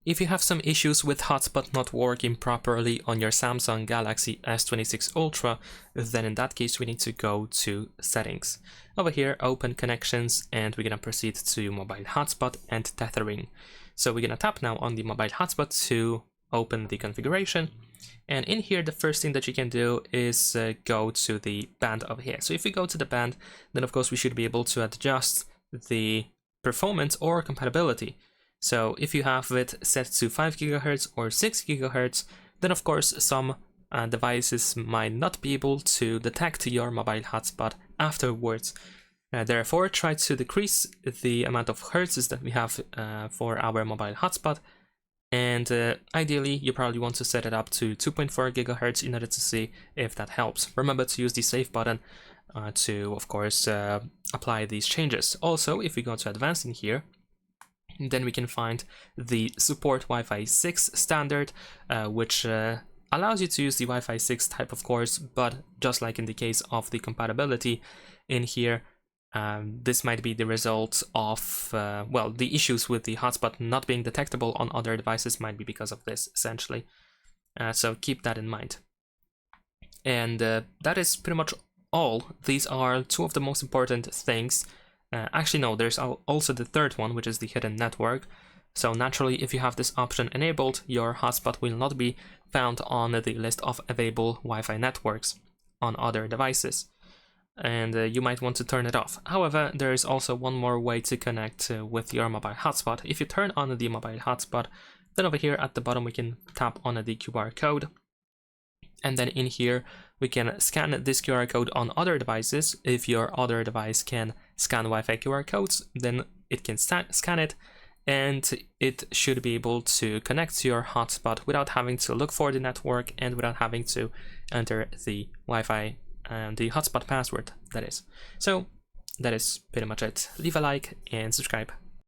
If you have some issues with Hotspot not working properly on your Samsung Galaxy S26 Ultra, then in that case we need to go to Settings. Over here, open Connections, and we're gonna proceed to Mobile Hotspot and Tethering. So we're gonna tap now on the Mobile Hotspot to open the configuration. And in here, the first thing that you can do is go to the band over here. So if we go to the band, then of course we should be able to adjust the performance or compatibility. So if you have it set to 5 GHz or 6 GHz, then of course some devices might not be able to detect your mobile hotspot afterwards. Therefore, try to decrease the amount of hertz that we have for our mobile hotspot. And ideally, you probably want to set it up to 2.4 GHz in order to see if that helps. Remember to use the save button to, of course, apply these changes. Also, if we go to advanced in here, then we can find the support Wi-Fi 6 standard, which allows you to use the Wi-Fi 6 type, of course, but just like in the case of the compatibility in here, this might be the result of, well, the issues with the hotspot not being detectable on other devices might be because of this, essentially. So keep that in mind. And that is pretty much all. These are two of the most important things. Actually, no, there's also the third one, which is the hidden network. So naturally, if you have this option enabled, your hotspot will not be found on the list of available Wi-Fi networks on other devices. And you might want to turn it off. However, there is also one more way to connect with your mobile hotspot. If you turn on the mobile hotspot, then over here at the bottom we can tap on the QR code. And then in here, we can scan this QR code on other devices. If your other device can scan Wi-Fi QR codes, then it can scan it, and it should be able to connect to your hotspot without having to look for the network and without having to enter the Wi-Fi and the hotspot password, that is. So that is pretty much it. Leave a like and subscribe.